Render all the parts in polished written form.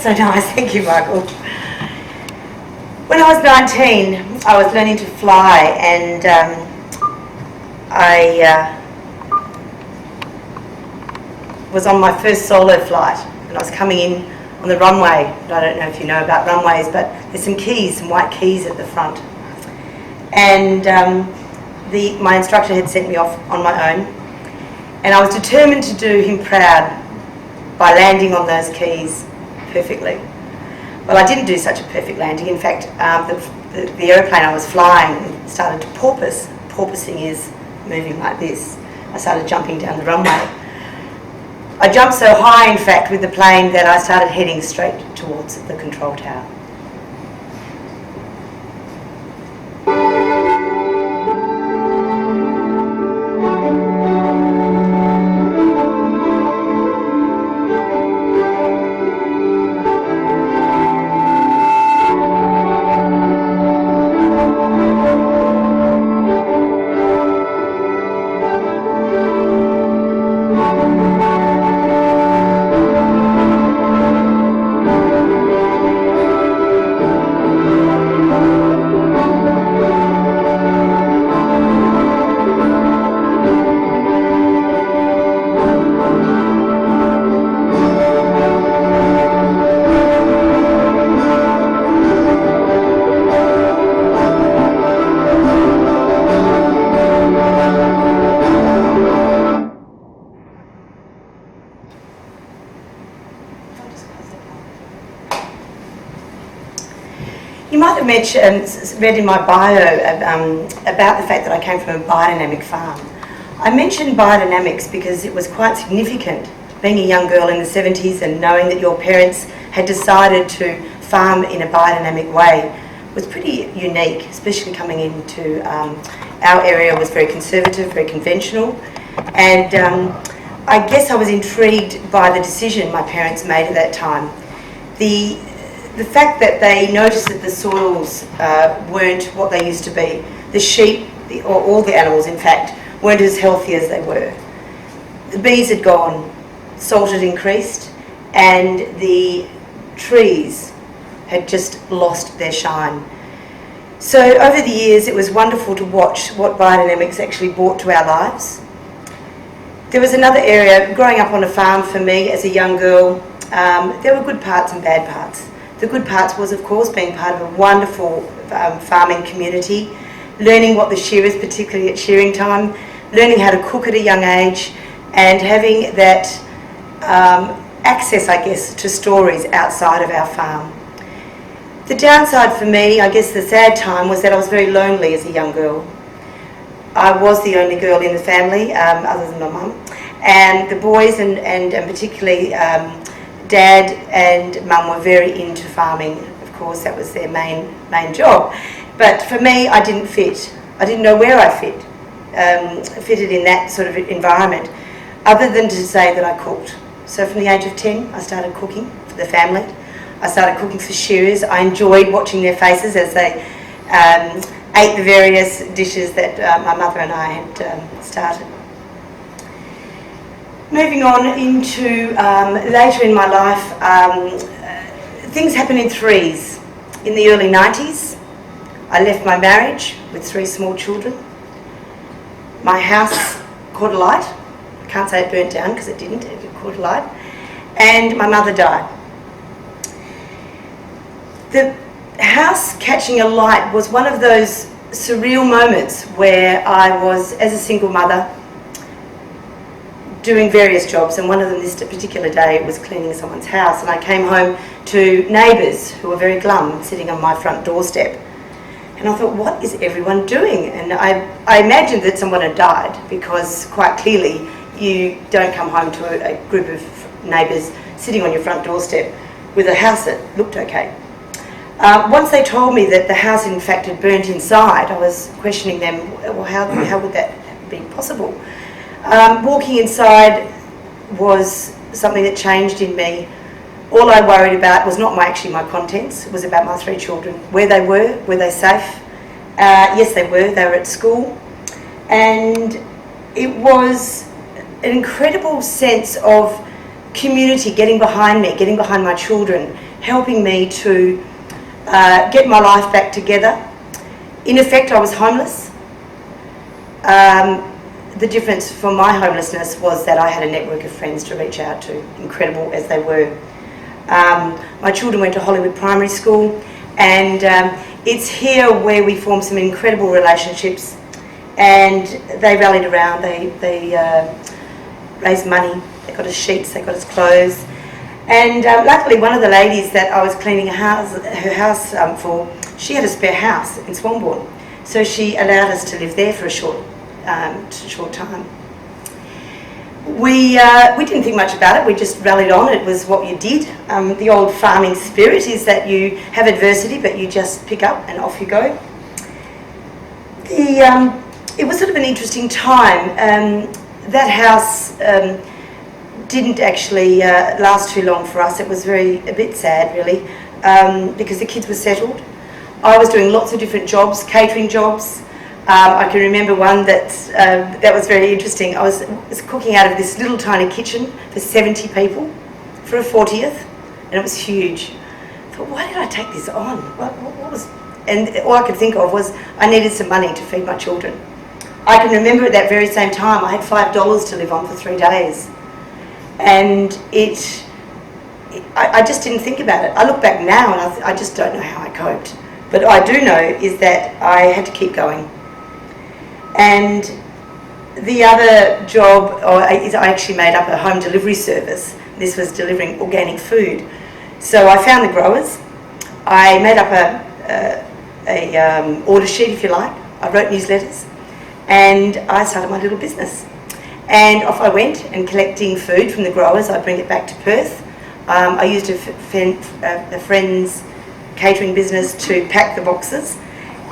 so nice. Thank you, Michael. When I was 19, I was learning to fly, and I was on my first solo flight, and I was coming in on the runway. I don't know if you know about runways, but there's some keys, some white keys at the front. And my instructor had sent me off on my own, and I was determined to do him proud by landing on those keys perfectly. Well, I didn't do such a perfect landing. In fact, the aeroplane I was flying started to porpoise. Porpoising is moving like this. I started jumping down the runway. I jumped so high, in fact, with the plane that I started heading straight towards the control tower. You might have read in my bio about the fact that I came from a biodynamic farm. I mentioned biodynamics because it was quite significant, being a young girl in the 70s and knowing that your parents had decided to farm in a biodynamic way was pretty unique, especially coming into our area was very conservative, very conventional, and I guess I was intrigued by the decision my parents made at that time. The fact that they noticed that the soils weren't what they used to be. The sheep, or all the animals in fact, weren't as healthy as they were. The bees had gone, salt had increased, and the trees had just lost their shine. So over the years it was wonderful to watch what biodynamics actually brought to our lives. There was another area, growing up on a farm for me as a young girl, there were good parts and bad parts. The good parts was, of course, being part of a wonderful farming community, learning what the shear is, particularly at shearing time, learning how to cook at a young age, and having that access, I guess, to stories outside of our farm. The downside for me, I guess the sad time, was that I was very lonely as a young girl. I was the only girl in the family, other than my mum, and the boys and particularly Dad and Mum were very into farming. Of course, that was their main job. But for me, I didn't fit. I didn't know where I fitted in that sort of environment, other than to say that I cooked. So from the age of 10, I started cooking for the family. I started cooking for shearers. I enjoyed watching their faces as they ate the various dishes that my mother and I had started. Moving on into later in my life, things happened in threes. In the early 90s, I left my marriage with 3 small children. My house caught alight. I can't say it burnt down because it didn't, it caught alight. And my mother died. The house catching alight was one of those surreal moments where I was, as a single mother, doing various jobs, and one of them this particular day was cleaning someone's house, and I came home to neighbours who were very glum sitting on my front doorstep, and I thought, what is everyone doing? And I imagined that someone had died, because quite clearly you don't come home to a group of neighbours sitting on your front doorstep with a house that looked okay. Once they told me that the house in fact had burnt inside, I was questioning them, well, how would that be possible? Walking inside was something that changed in me. All I worried about was not actually my contents, it was about my 3 children. Were they safe? Yes, they were at school. And it was an incredible sense of community getting behind me, getting behind my children, helping me to get my life back together. In effect, I was homeless. The difference for my homelessness was that I had a network of friends to reach out to, incredible as they were. My children went to Hollywood Primary School, and it's here where we formed some incredible relationships, and they rallied around. They raised money, they got us sheets, they got us clothes, and luckily one of the ladies that I was cleaning her house for, she had a spare house in Swanbourne, so she allowed us to live there for a short time. We didn't think much about it, we just rallied on. It was what you did. The old farming spirit is that you have adversity but you just pick up and off you go. It was sort of an interesting time. That house didn't actually last too long for us. It was a bit sad really, because the kids were settled. I was doing lots of different jobs, catering jobs. I can remember one that was very interesting. I was cooking out of this little tiny kitchen for 70 people for a 40th, and it was huge. I thought, why did I take this on? What was? And all I could think of was I needed some money to feed my children. I can remember at that very same time I had $5 to live on for 3 days, and I just didn't think about it. I look back now and I just don't know how I coped. But I do know is that I had to keep going. And the other job is I actually made up a home delivery service. This was delivering organic food. So I found the growers. I made up a order sheet, if you like. I wrote newsletters, and I started my little business. And off I went, and collecting food from the growers, I'd bring it back to Perth. I used a friend's catering business to pack the boxes,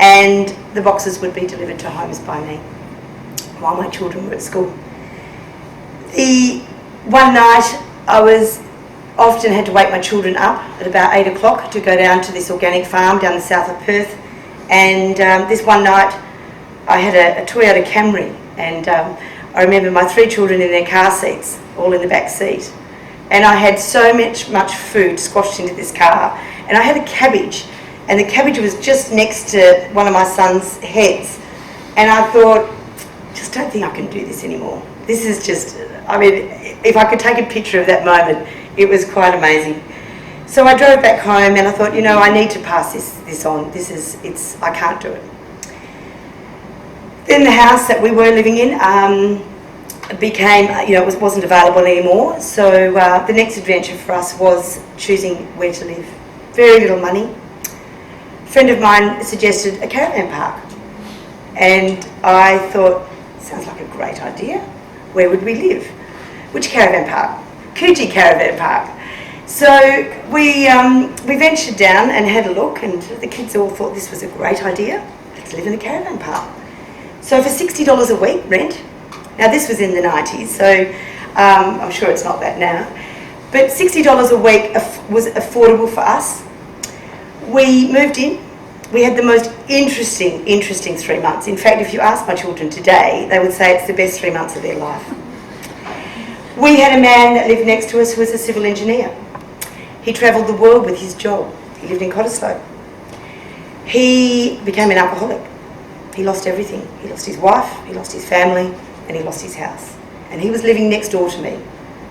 and the boxes would be delivered to homes by me while my children were at school. One night I often had to wake my children up at about 8 o'clock to go down to this organic farm down the south of Perth, and this one night I had a Toyota Camry, and I remember my 3 children in their car seats, all in the back seat, and I had so much food squashed into this car, and I had a cabbage, and the cabbage was just next to one of my son's heads, and I thought, just don't think I can do this anymore. This is just, I mean, if I could take a picture of that moment, it was quite amazing. So I drove back home and I thought, you know, I need to pass this on. I can't do it. Then the house that we were living in became, it wasn't available anymore. So the next adventure for us was choosing where to live. Very little money. A friend of mine suggested a caravan park, and I thought, sounds like a great idea. Where would we live? Which caravan park? Coogee Caravan Park. So we ventured down and had a look, and the kids all thought this was a great idea. Let's live in a caravan park. So for $60 a week rent, now this was in the 90s, so I'm sure it's not that now, but $60 a week was affordable for us. We moved in. We had the most interesting 3 months. In fact, if you ask my children today, they would say it's the best 3 months of their life. We had a man that lived next to us who was a civil engineer. He travelled the world with his job. He lived in Cottesloe. He became an alcoholic. He lost everything. He lost his wife, he lost his family, and he lost his house. And he was living next door to me.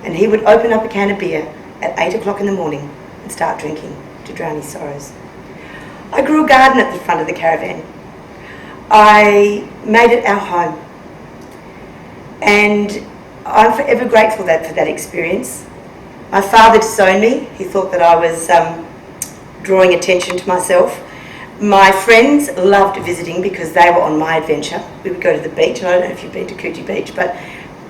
And he would open up a can of beer at 8 o'clock in the morning and start drinking to drown his sorrows. I grew a garden at the front of the caravan. I made it our home. And I'm forever grateful for that experience. My father disowned me. He thought that I was drawing attention to myself. My friends loved visiting because they were on my adventure. We would go to the beach, and I don't know if you've been to Coogee Beach, but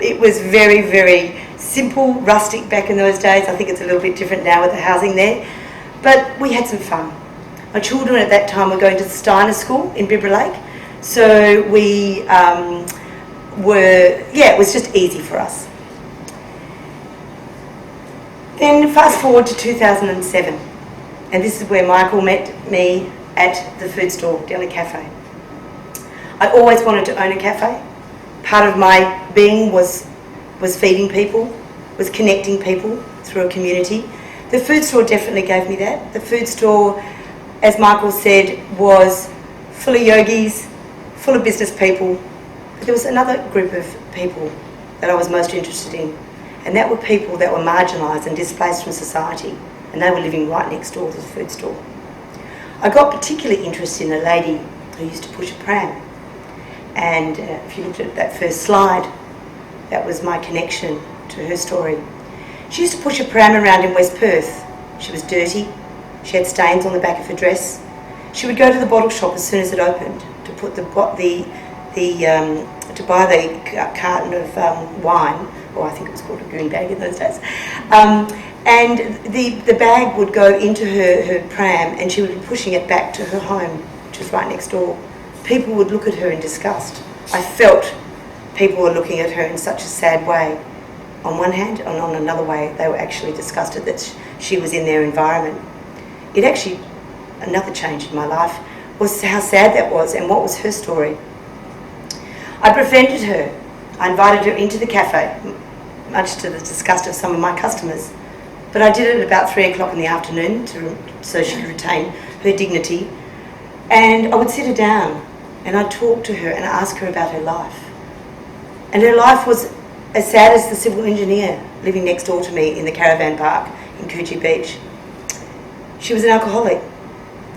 it was very, very simple, rustic back in those days. I think it's a little bit different now with the housing there. But we had some fun. My children at that time were going to the Steiner School in Bibra Lake, so we it was just easy for us. Then fast forward to 2007, and this is where Michael met me at the food store, Deli Cafe. I always wanted to own a cafe. Part of my being was feeding people, was connecting people through a community. The food store definitely gave me that. The food store, as Michael said, was full of yogis, full of business people. But there was another group of people that I was most interested in, and that were people that were marginalised and displaced from society, and they were living right next door to the food store. I got particularly interested in a lady who used to push a pram, and if you looked at that first slide, that was my connection to her story. She used to push a pram around in West Perth. She was dirty, she had stains on the back of her dress. She would go to the bottle shop as soon as it opened to put to buy the carton of wine, or I think it was called a green bag in those days. And the bag would go into her pram, and she would be pushing it back to her home, which was right next door. People would look at her in disgust. I felt people were looking at her in such a sad way. On one hand, and on another way, they were actually disgusted that she was in their environment. It actually, another change in my life, was how sad that was and what was her story. I befriended her. I invited her into the cafe, much to the disgust of some of my customers. But I did it at about 3 o'clock in the afternoon so she could retain her dignity. And I would sit her down and I'd talk to her and ask her about her life. And her life was as sad as the civil engineer living next door to me in the caravan park in Coogee Beach. She was an alcoholic.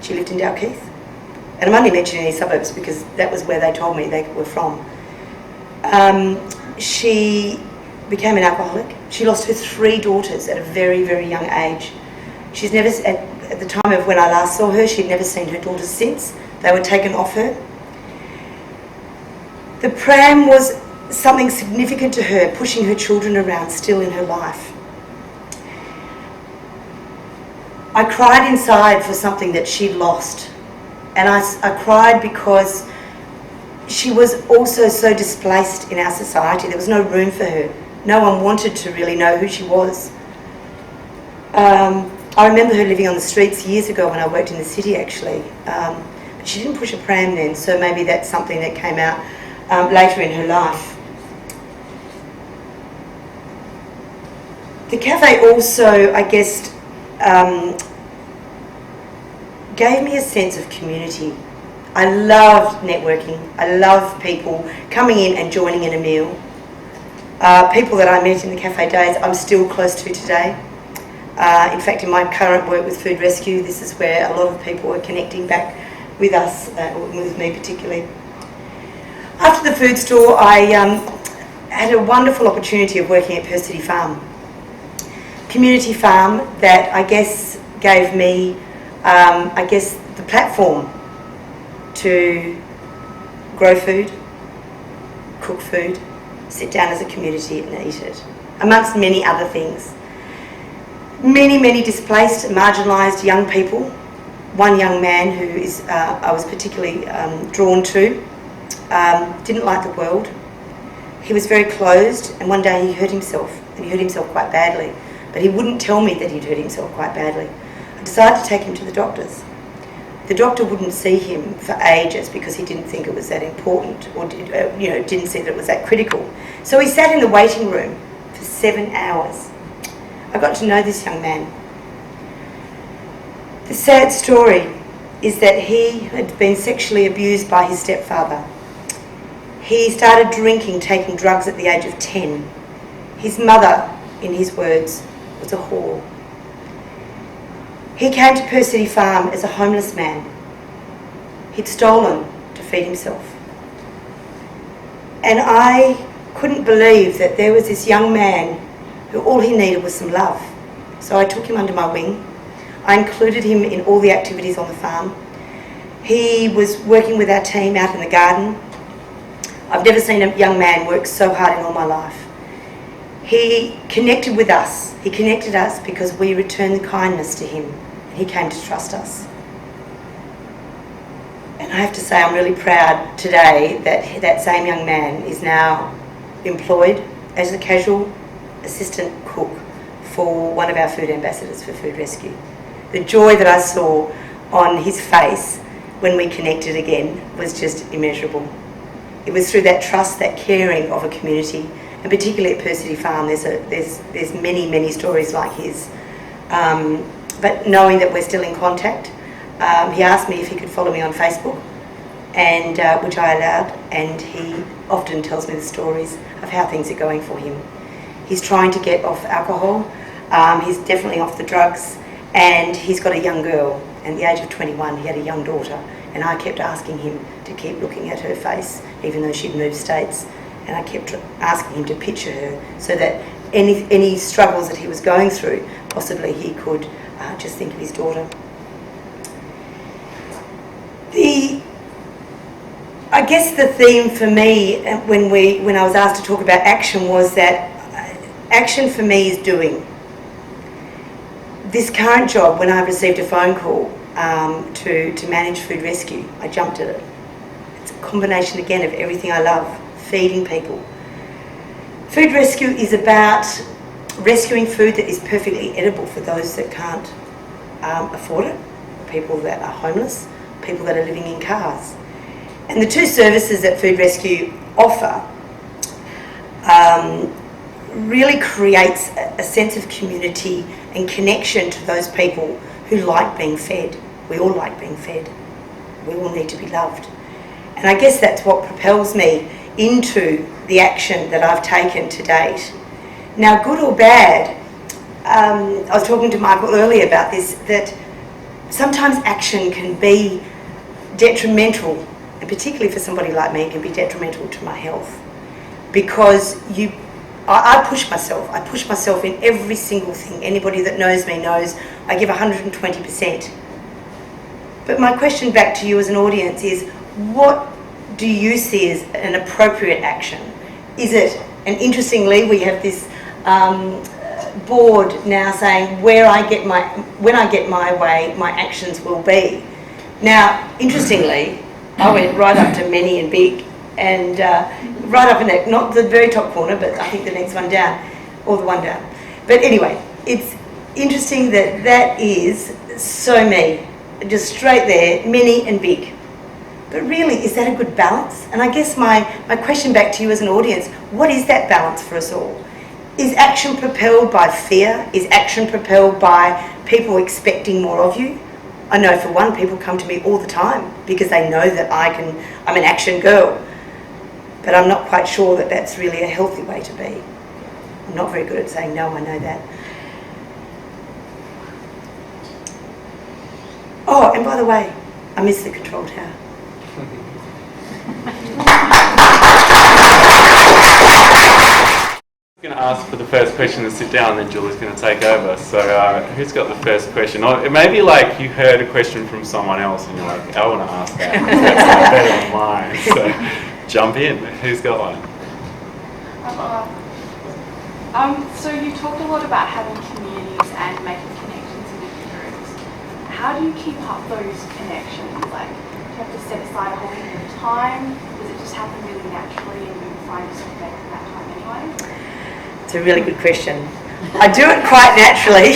She lived in Dalkeith. And I'm only mentioning any suburbs because that was where they told me they were from. She became an alcoholic. She lost her 3 daughters at a very, very young age. She's never, at the time of when I last saw her, she'd never seen her daughters since. They were taken off her. The pram was something significant to her, pushing her children around still in her life. I cried inside for something that she'd lost. And I cried because she was also so displaced in our society. There was no room for her. No one wanted to really know who she was. I remember her living on the streets years ago when I worked in the city, actually. But she didn't push a pram then, so maybe that's something that came out later in her life. The cafe also, I guess, gave me a sense of community. I loved networking. I loved people coming in and joining in a meal. People that I met in the cafe days, I'm still close to today. In fact, in my current work with Food Rescue, this is where a lot of people are connecting back with us, with me particularly. After the food store, I had a wonderful opportunity of working at Perth City Farm. Community farm that I guess gave me, the platform to grow food, cook food, sit down as a community and eat it, amongst many other things. Many, many displaced, marginalised young people. One young man who I was particularly drawn to, didn't like the world. He was very closed, and one day he hurt himself, and he hurt himself quite badly. But he wouldn't tell me that he'd hurt himself quite badly. I decided to take him to the doctors. The doctor wouldn't see him for ages because he didn't think it was that important, or didn't see that it was that critical. So he sat in the waiting room for 7 hours. I got to know this young man. The sad story is that he had been sexually abused by his stepfather. He started drinking, taking drugs at the age of 10. His mother, in his words, was a whore. He came to Perth City Farm as a homeless man. He'd stolen to feed himself. And I couldn't believe that there was this young man who all he needed was some love. So I took him under my wing. I included him in all the activities on the farm. He was working with our team out in the garden. I've never seen a young man work so hard in all my life. He connected with us. He connected us because we returned the kindness to him, and he came to trust us. And I have to say I'm really proud today that that same young man is now employed as a casual assistant cook for one of our food ambassadors for Food Rescue. The joy that I saw on his face when we connected again was just immeasurable. It was through that trust, that caring of a community, and particularly at Perth City Farm, there's many, many stories like his, But knowing that we're still in contact, he asked me if he could follow me on Facebook, and which I allowed, and he often tells me the stories of how things are going for him. He's trying to get off alcohol, he's definitely off the drugs, and he's got a young girl. At the age of 21, he had a young daughter, and I kept asking him to keep looking at her face, even though she'd moved states, and I kept asking him to picture her so that any struggles that he was going through, possibly he could just think of his daughter. I guess the theme for me when I was asked to talk about action was that action for me is doing. This current job, when I received a phone call to manage food rescue, I jumped at it. It's a combination again of everything I love, feeding people. Food rescue is about rescuing food that is perfectly edible for those that can't afford it, people that are homeless, people that are living in cars. And the two services that Food Rescue offer really creates a sense of community and connection to those people who like being fed. We all like being fed. We all need to be loved. And I guess that's what propels me into the action that I've taken to date. Now, good or bad, I was talking to Michael earlier about this, that sometimes action can be detrimental, and particularly for somebody like me, it can be detrimental to my health. Because I push myself. I push myself in every single thing. Anybody that knows me knows I give 120%. But my question back to you as an audience is, what do you see as an appropriate action? Is it, and interestingly, we have this board now saying when I get my way, my actions will be. Now, interestingly, I went right up to many and big, and right up in that, not the very top corner, but I think the next one down, or the one down. But anyway, it's interesting that is so me, just straight there, many and big. But really, is that a good balance? And I guess my question back to you as an audience, what is that balance for us all? Is action propelled by fear? Is action propelled by people expecting more of you? I know for one, people come to me all the time because they know that I'm an action girl. But I'm not quite sure that that's really a healthy way to be. I'm not very good at saying no, I know that. Oh, and by the way, I miss the control tower. I'm going to ask for the first question to sit down, and then Julie's going to take over. So who's got the first question? Or it may be like you heard a question from someone else and you're like, I want to ask that because that's better than mine. So jump in. Who's got one? So you talked a lot about having communities and making connections in different groups. How do you keep up those connections? Like, do you have to set aside a whole heap of time? Does it just happen really naturally and you find yourself making that time anyway? It's a really good question. I do it quite naturally,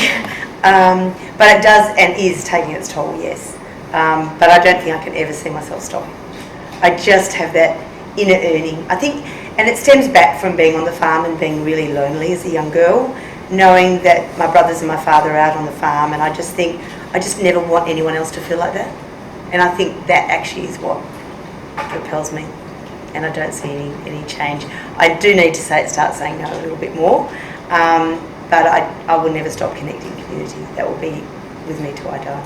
but it does and is taking its toll, yes. But I don't think I can ever see myself stopping. I just have that inner yearning. I think, and it stems back from being on the farm and being really lonely as a young girl, knowing that my brothers and my father are out on the farm, and I just think, I just never want anyone else to feel like that. And I think that actually is what propels me. And I don't see any change. I do need to start saying no a little bit more, but I will never stop connecting community. That will be with me till I die.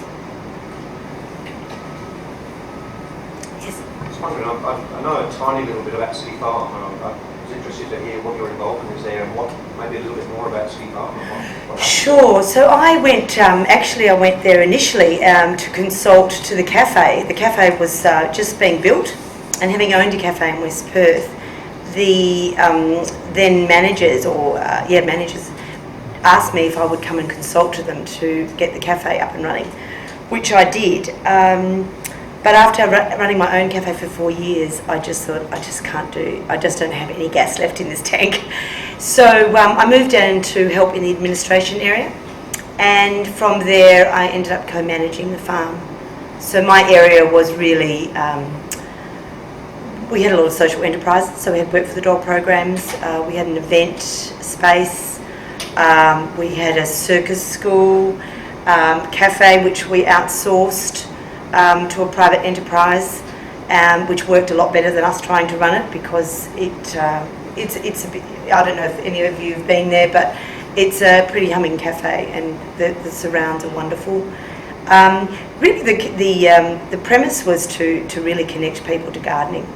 Yes? I was wondering, I know a tiny little bit about City Farm, and I was interested to hear what your involvement is there and what, maybe a little bit more about City Farm. And what Sure. So I went, I went there initially to consult to the cafe. The cafe was just being built. And having owned a cafe in West Perth, the then managers asked me if I would come and consult to them to get the cafe up and running, which I did. But after running my own cafe for 4 years, I just thought, I just don't have any gas left in this tank. So I moved down to help in the administration area, and from there I ended up co-managing the farm. So my area was really, we had a lot of social enterprises, so we had Work for the Dog programs, we had an event space, We had a circus school, cafe which we outsourced to a private enterprise, which worked a lot better than us trying to run it, because it's a bit, I don't know if any of you have been there, but it's a pretty humming cafe, and the surrounds are wonderful. Really, the premise was to really connect people to gardening,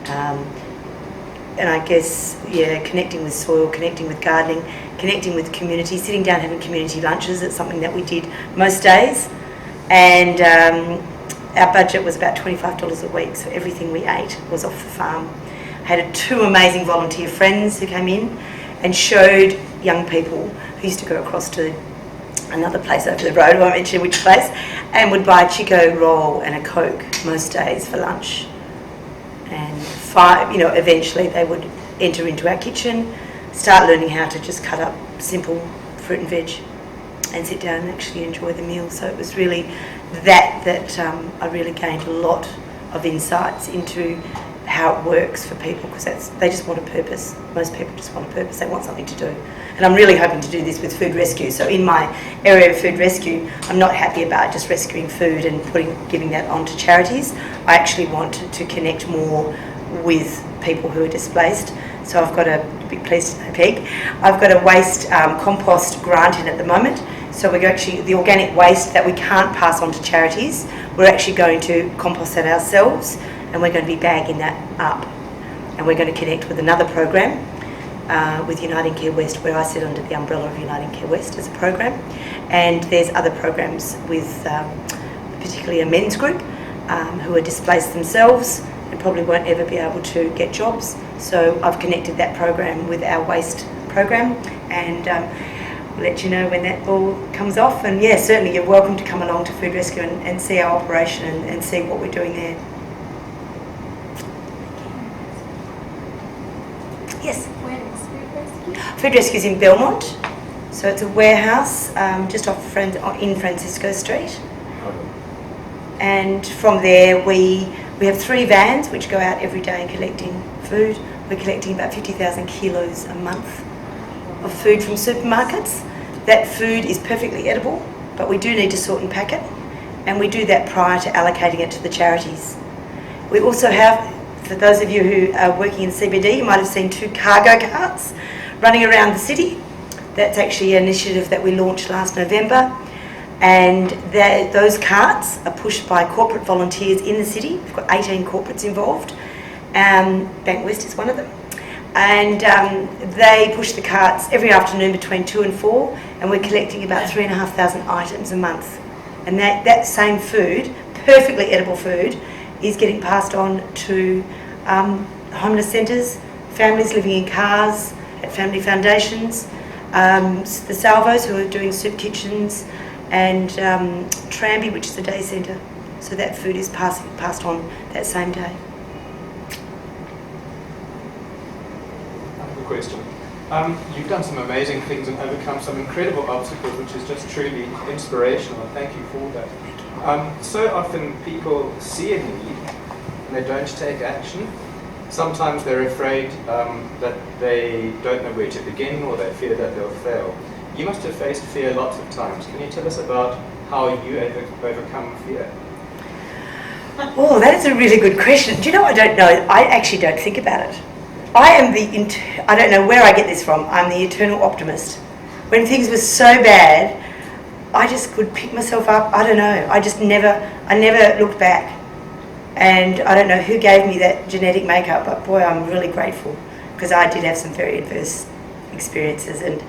and I guess connecting with soil, connecting with gardening, connecting with community, sitting down having community lunches. It's something that we did most days, and our budget was about $25 a week, so everything we ate was off the farm. I had 2 amazing volunteer friends who came in and showed young people who used to go across to another place over the road, I won't mention which place, and would buy a Chico roll and a Coke most days for lunch. And eventually they would enter into our kitchen, start learning how to just cut up simple fruit and veg and sit down and actually enjoy the meal. So it was really that I really gained a lot of insights into how it works for people, because they just want a purpose. Most people just want a purpose. They want something to do. And I'm really hoping to do this with food rescue. So in my area of food rescue, I'm not happy about just rescuing food and giving that on to charities. I actually want to connect more with people who are displaced. So I've got be pleased to know, Peg, I've got a waste compost grant in at the moment. So we're actually, the organic waste that we can't pass on to charities, we're actually going to compost that ourselves, and we're going to be bagging that up. And we're going to connect with another program with Uniting Care West, where I sit under the umbrella of Uniting Care West as a program. And there's other programs with particularly a men's group who are displaced themselves and probably won't ever be able to get jobs. So I've connected that program with our waste program, and we'll let you know when that all comes off. And yeah, certainly you're welcome to come along to Food Rescue and see our operation and see what we're doing there. Yes? When is Food Rescue? Food Rescue's in Belmont, so it's a warehouse just in Francisco Street. And from there we have 3 vans which go out every day collecting food. We're collecting about 50,000 kilos a month of food from supermarkets. That food is perfectly edible, but we do need to sort and pack it, and we do that prior to allocating it to the charities. We also have, for those of you who are working in CBD, you might have seen 2 cargo carts running around the city. That's actually an initiative that we launched last November. And those carts are pushed by corporate volunteers in the city. We've got 18 corporates involved. Bank West is one of them. And they push the carts every afternoon between 2 and 4, and we're collecting about 3,500 items a month. And that same food, perfectly edible food, is getting passed on to homeless centres, families living in cars, at family foundations, the Salvos who are doing soup kitchens, and Tramby, which is a day centre. So that food is passed on that same day. I have a question. You've done some amazing things and overcome some incredible obstacles, which is just truly inspirational, and thank you for that. So often people see a need and they don't take action. Sometimes they're afraid that they don't know where to begin, or they fear that they'll fail. You must have faced fear lots of times. Can you tell us about how you overcome fear? Oh, that is a really good question. Do you know, I don't know. I actually don't think about it. I am I don't know where I get this from. I'm the eternal optimist. When things were so bad, I just could pick myself up. I don't know. I never looked back. And I don't know who gave me that genetic makeup, but boy, I'm really grateful, because I did have some very adverse experiences. And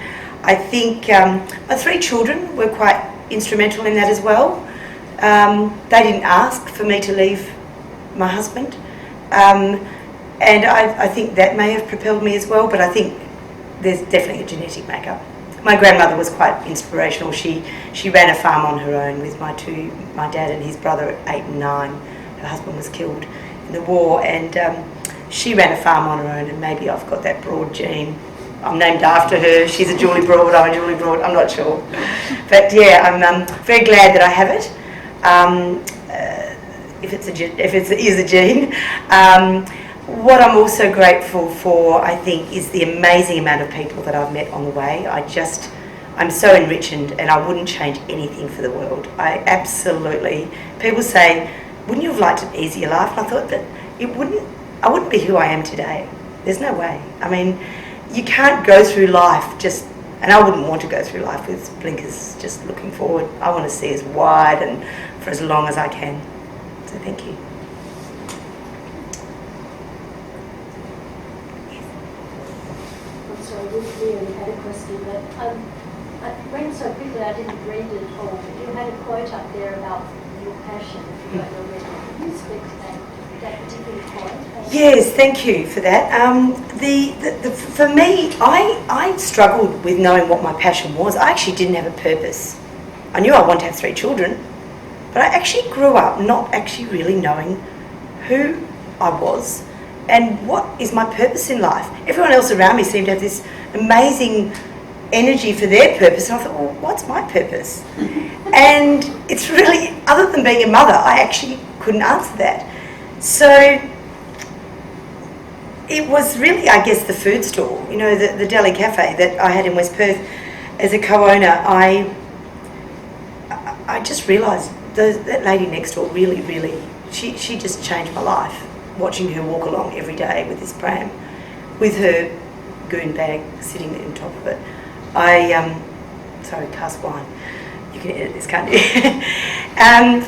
I think my 3 children were quite instrumental in that as well. They didn't ask for me to leave my husband. And I think that may have propelled me as well, but I think there's definitely a genetic makeup. My grandmother was quite inspirational. She ran a farm on her own with my dad and his brother at 8 and 9. Her husband was killed in the war, and she ran a farm on her own, and maybe I've got that Broad gene. I'm named after her. She's a Julie Broad, I'm a Julie Broad, I'm not sure. But yeah, I'm very glad that I have it, if it is a gene. What I'm also grateful for, I think, is the amazing amount of people that I've met on the way. I'm so enriched, and I wouldn't change anything for the world. I absolutely, people say, wouldn't you have liked an easier life? And I thought that I wouldn't be who I am today. There's no way. I mean, you can't go through life just, and I wouldn't want to go through life with blinkers just looking forward. I want to see as wide and for as long as I can. So thank you. I'm sorry, we really had a question, but it went so quickly I didn't read it all. You had a quote up there about your passion, if you don't already. Can you speak to that particular quote? Yes, thank you for that. For me, I struggled with knowing what my passion was. I actually didn't have a purpose. I knew I wanted to have 3 children, but I actually grew up not actually really knowing who I was and what is my purpose in life. Everyone else around me seemed to have this amazing energy for their purpose, and I thought, well, what's my purpose? And it's really, other than being a mother, I actually couldn't answer that. So it was really, I guess, the food stall, the deli cafe that I had in West Perth as a co-owner. I just realised that lady next door really, she just changed my life, watching her walk along every day with this pram, with her goon bag sitting on top of it. Sorry, cask wine. You can edit this, can't you? I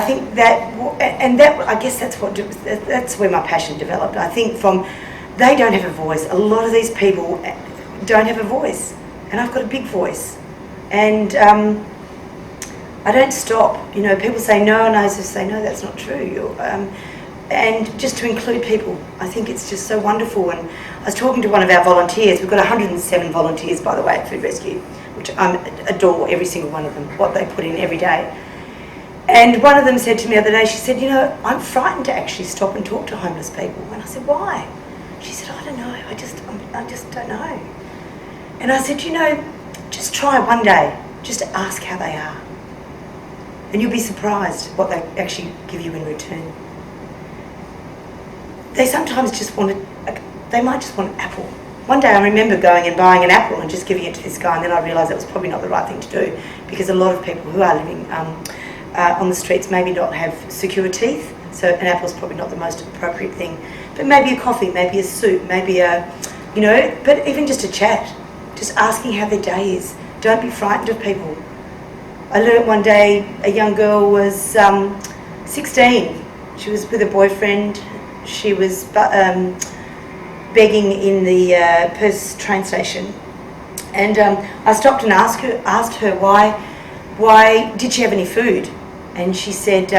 think I guess that's where my passion developed. I think they don't have a voice. A lot of these people don't have a voice, and I've got a big voice, and I don't stop. People say no, and I just say no, that's not true. And just to include people, I think it's just so wonderful. And I was talking to one of our volunteers. We've got 107 volunteers, by the way, at Food Rescue, which I adore every single one of them, what they put in every day. And one of them said to me the other day, she said, I'm frightened to actually stop and talk to homeless people. And I said, why? She said, I don't know, I just don't know. And I said, just try one day, just to ask how they are. And you'll be surprised what they actually give you in return. They sometimes they might just want an apple. One day I remember going and buying an apple and just giving it to this guy, and then I realised that was probably not the right thing to do, because a lot of people who are living on the streets maybe not have secure teeth, so an apple's probably not the most appropriate thing. But maybe a coffee, maybe a soup, maybe but even just a chat, just asking how their day is. Don't be frightened of people. I learnt one day a young girl was 16. She was with a boyfriend. She was begging in the Perth train station, and I stopped and asked her why did she have any food, and she said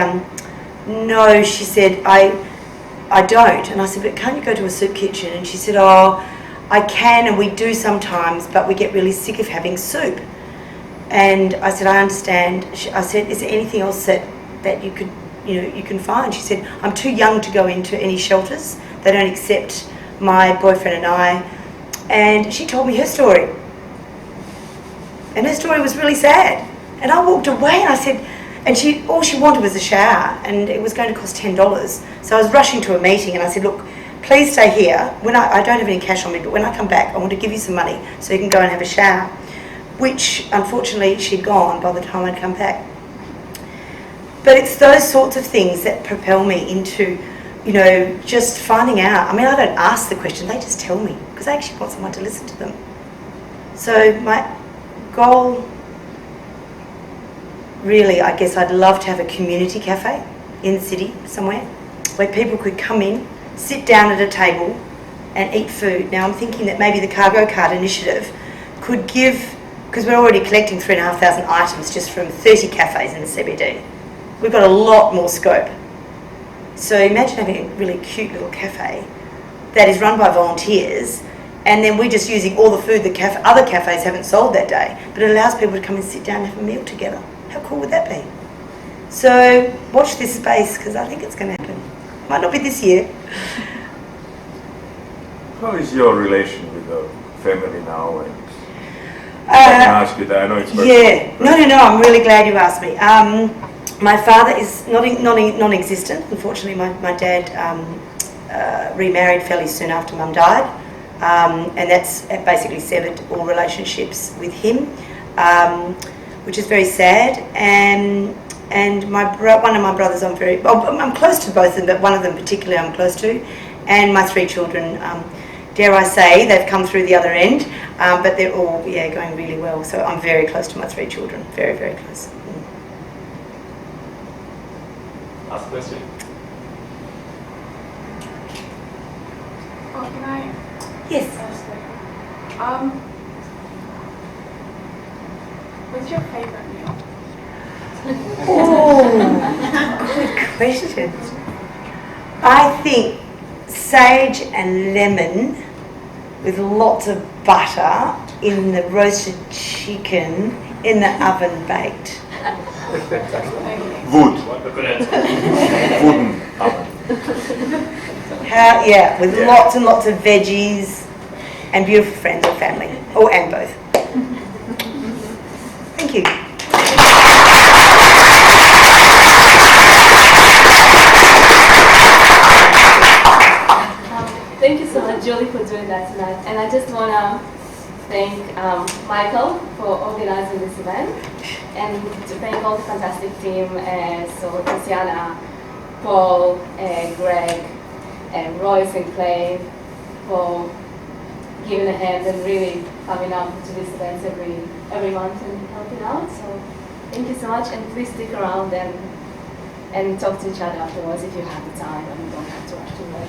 no. She said I don't, and I said, but can't you go to a soup kitchen? And she said, oh, I can, and we do sometimes, but we get really sick of having soup. And I said, I understand. I said, is there anything else that you could you can find? She said, I'm too young to go into any shelters. They don't accept my boyfriend and I. And she told me her story. And her story was really sad. And I walked away and I said, and all she wanted was a shower, and it was going to cost $10. So I was rushing to a meeting, and I said, look, please stay here. When I don't have any cash on me, but when I come back, I want to give you some money so you can go and have a shower. Which, unfortunately, she'd gone by the time I'd come back. But it's those sorts of things that propel me into, just finding out. I mean, I don't ask the question, they just tell me, because I actually want someone to listen to them. So my goal, really, I guess I'd love to have a community cafe in the city somewhere, where people could come in, sit down at a table and eat food. Now I'm thinking that maybe the Cargo Card Initiative could give, because we're already collecting 3,500 items just from 30 cafes in the CBD. We've got a lot more scope. So imagine having a really cute little cafe that is run by volunteers, and then we're just using all the food that other cafes haven't sold that day, but it allows people to come and sit down and have a meal together. How cool would that be? So watch this space, because I think it's going to happen. Might not be this year. How is your relation with the family now? And I can ask you that. I know it's personal. Yeah. No. I'm really glad you asked me. My father is non-existent. Unfortunately, my dad remarried fairly soon after Mum died, and that's basically severed all relationships with him, which is very sad. And one of my brothers I'm close to both of them, but one of them particularly I'm close to, and my 3 children. Dare I say, they've come through the other end, but they're all going really well. So I'm very close to my 3 children, very, very close. Last question. Oh, can I Yes. ask a what's your favourite meal? Oh, good question. I think sage and lemon with lots of butter in the roasted chicken in the oven baked. Wood. Wooden oven. With lots and lots of veggies and beautiful friends or family, and both. Thank you. Thank you so much, Julie, for doing that tonight. And I just want to thank Michael for organizing this event, and to thank all the fantastic team, so Tiziana, Paul, Greg, and Royce and Clay, for giving a hand and really coming out to these events every month and helping out. So thank you so much, and please stick around and talk to each other afterwards if you have the time and you don't have to rush to work.